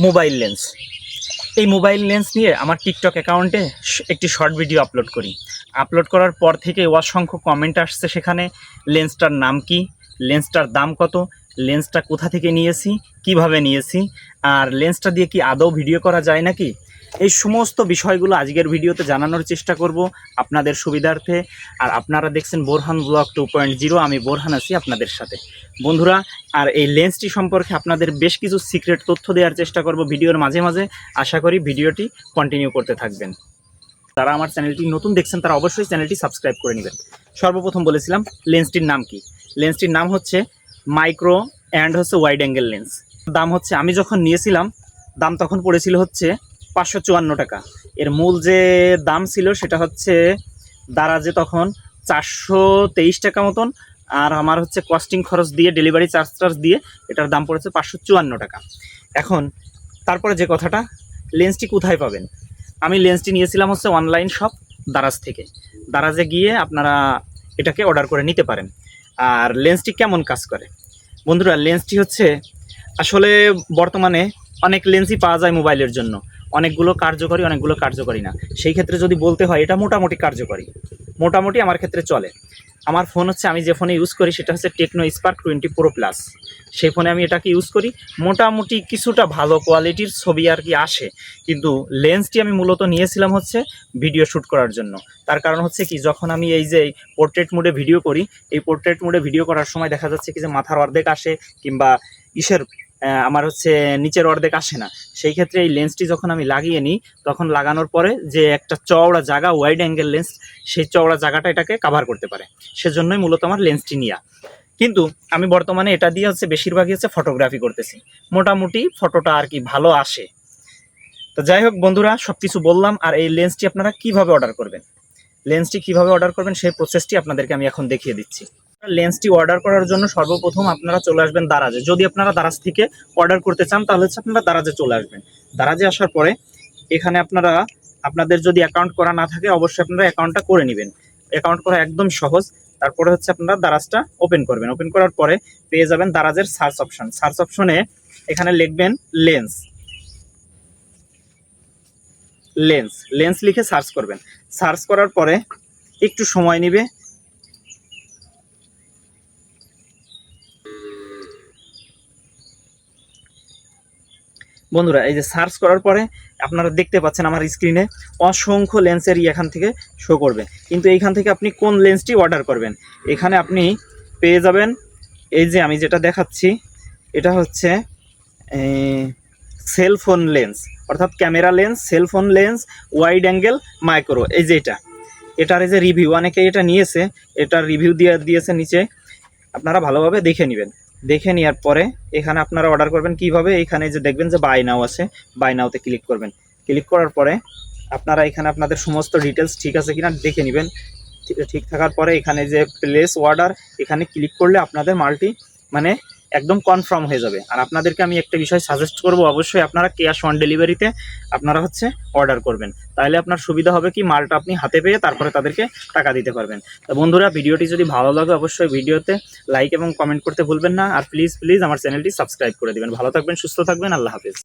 Mobile lens. এই mobile lens নিয়ে আমার টিকটক অ্যাকাউন্টে একটি শর্ট ভিডিও আপলোড করি। আপলোড করার পর থেকে অসংখ্য কমেন্ট আসছে সেখানে, লেন্সটার নাম কি, লেন্সটার দাম কত, লেন্সটা কোথা থেকে নিয়েছি, কিভাবে নিয়েছি, আর লেন্সটা দিয়ে কি আদৌ ভিডিও করা যায় নাকি, এই সমস্ত বিষয়গুলো আজকের ভিডিওতে জানানোর চেষ্টা করব আপনাদের সুবিধার্থে। আর আপনারা দেখছেন বোরহান ব্লগ 2.0, আমি বোরহান আছি আপনাদের সাথে বন্ধুরা। আর এই লেন্সটি সম্পর্কে আপনাদের বেশ কিছু সিক্রেট তথ্য দেওয়ার চেষ্টা করব ভিডিওর মাঝে মাঝে। আশা করি ভিডিওটি কন্টিনিউ করতে থাকবেন। যারা আমার চ্যানেলটি নতুন দেখছেন তারা অবশ্যই চ্যানেলটি সাবস্ক্রাইব করে নেবেন। সর্বপ্রথম বলেছিলাম লেন্সটির নাম কি। লেন্সটির নাম হচ্ছে মাইক্রো অ্যান্ড হচ্ছে ওয়াইড অ্যাঙ্গেল লেন্স। দাম হচ্ছে, আমি যখন নিয়েছিলাম দাম তখন পড়েছিল হচ্ছে 554 টাকা। এর মূল যে দাম ছিল সেটা হচ্ছে দারাজে তখন 423 টাকা মতন, আর আমার হচ্ছে কস্টিং খরচ দিয়ে ডেলিভারি চার্জ দিয়ে এটার দাম পড়েছে 554 টাকা। এখন তারপরে যে কথাটা, লেন্সটি কোথায় পাবেন? আমি লেন্সটি নিয়েছিলাম হচ্ছে অনলাইন শপ দারাজ থেকে। দারাজে গিয়ে আপনারা এটাকে অর্ডার করে নিতে পারেন। আর লেন্সটি কেমন কাজ করে বন্ধুরা? লেন্সটি হচ্ছে আসলে বর্তমানে অনেক লেন্সই পাওয়া যায় মোবাইলের জন্য, অনেকগুলো কার্যকরী অনেকগুলো কার্যকরী না। সেই ক্ষেত্রে যদি বলতে হয় এটা মোটামুটি কার্যকরী, মোটামুটি আমার ক্ষেত্রে চলে। আমার ফোন হচ্ছে, আমি যে ফোনে ইউজ করি সেটা হচ্ছে টেকনো স্পার্ক 20 প্রো প্লাস। সেই ফোনে আমি এটাকে ইউজ করি, মোটামুটি কিছুটা ভালো কোয়ালিটির ছবি আর কি আসে। কিন্তু লেন্সটি আমি মূলত নিয়েছিলাম হচ্ছে ভিডিও শ্যুট করার জন্য। তার কারণ হচ্ছে কি, যখন আমি এই যে পোর্ট্রেট মোডে ভিডিও করি, এই পোর্ট্রেট মোডে ভিডিও করার সময় দেখা যাচ্ছে কি যে মাথার অর্ধেক আসে, কিংবা ইসের আমার হচ্ছে নিচের অর্ধেক আসে না। সেই ক্ষেত্রে এই লেন্সটি যখন আমি লাগিয়ে নিই, তখন লাগানোর পরে যে একটা চওড়া জায়গা, ওয়াইড অ্যাঙ্গেল লেন্স, সেই চওড়া জায়গাটা এটাকে কাভার করতে পারে। সেজন্যই মূলত আমার লেন্সটি নেওয়া। কিন্তু আমি বর্তমানে এটা দিয়ে হচ্ছে বেশিরভাগই হচ্ছে ফটোগ্রাফি করতেছি, মোটামুটি ফটোটা আর কি ভালো আসে। তো যাই হোক বন্ধুরা, সব কিছু বললাম। আর এই লেন্সটি আপনারা কিভাবে অর্ডার করবেন, লেন্সটি কিভাবে অর্ডার করবেন সেই প্রসেসটি আপনাদেরকে আমি এখন দেখিয়ে দিচ্ছি। লেন্সটি অর্ডার করার জন্য সর্বপ্রথম আপনারা চলে আসবেন দারাজে। যদি আপনারা দারাজ থেকে অর্ডার করতে চান তাহলে হচ্ছে আপনারা দারাজে চলে আসবেন। দারাজে আসার পরে এখানে আপনারা, আপনাদের যদি অ্যাকাউন্ট করা না থাকে অবশ্যই আপনারা অ্যাকাউন্টটা করে নেবেন। অ্যাকাউন্ট করা একদম সহজ। তারপরে হচ্ছে আপনারা দারাজটা ওপেন করবেন। ওপেন করার পরে পেয়ে যাবেন দারাজের সার্চ অপশন। সার্চ অপশনে এখানে লিখবেন লেন্স, লেন্স লেন্স লিখে সার্চ করবেন। সার্চ করার পরে একটু সময় নেবে। বন্ধুরা এই যে সার্চ করার পরে আপনারা দেখতে পাচ্ছেন আমার স্ক্রিনে অসংখ্য লেন্সের এখান থেকে শো করবে। কিন্তু এইখান থেকে আপনি কোন লেন্সটি অর্ডার করবেন, এখানে আপনি পেয়ে যাবেন এই যে আমি যেটা দেখাচ্ছি, এটা হচ্ছে সেলফোন লেন্স, অর্থাৎ camera lens, cellphone lens, wide angle micro. এই যে এটার এই যে রিভিউ, অনেকে এটা নিয়েছে, এটার রিভিউ দিয়েছে নিচে, আপনারা ভালোভাবে দেখে নেবেন। দেখে নেওয়ার পরে এখানে আপনারা অর্ডার করবেন কিভাবে, এখানে যে দেখবেন যে বাই নাও আছে, বাই নাওতে ক্লিক করবেন। ক্লিক করার পরে আপনারা এখানে আপনাদের সমস্ত ডিটেলস ঠিক আছে কিনা দেখে নেবেন। ঠিক থাকার পরে এখানে যে প্লেস অর্ডার, এখানে ক্লিক করলে আপনাদের মালটি মানে একদম কনফার্ম হয়ে যাবে। আর আপনাদেরকে আমি একটা বিষয় সাজেস্ট করব, অবশ্যই আপনারা ক্যাশ অন ডেলিভারিতে আপনারা হচ্ছে অর্ডার করবেন। তাহলে আপনার সুবিধা হবে কি, মালটা আপনি হাতে পেয়ে তারপরে তাদেরকে টাকা দিতে পারবেন। তো বন্ধুরা, ভিডিওটি যদি ভালো লাগে অবশ্যই ভিডিওতে লাইক এবং কমেন্ট করতে ভুলবেন না। আর প্লিজ প্লিজ আমার চ্যানেলটি সাবস্ক্রাইব করে দেবেন। ভালো থাকবেন, সুস্থ থাকবেন, আল্লাহ হাফেজ।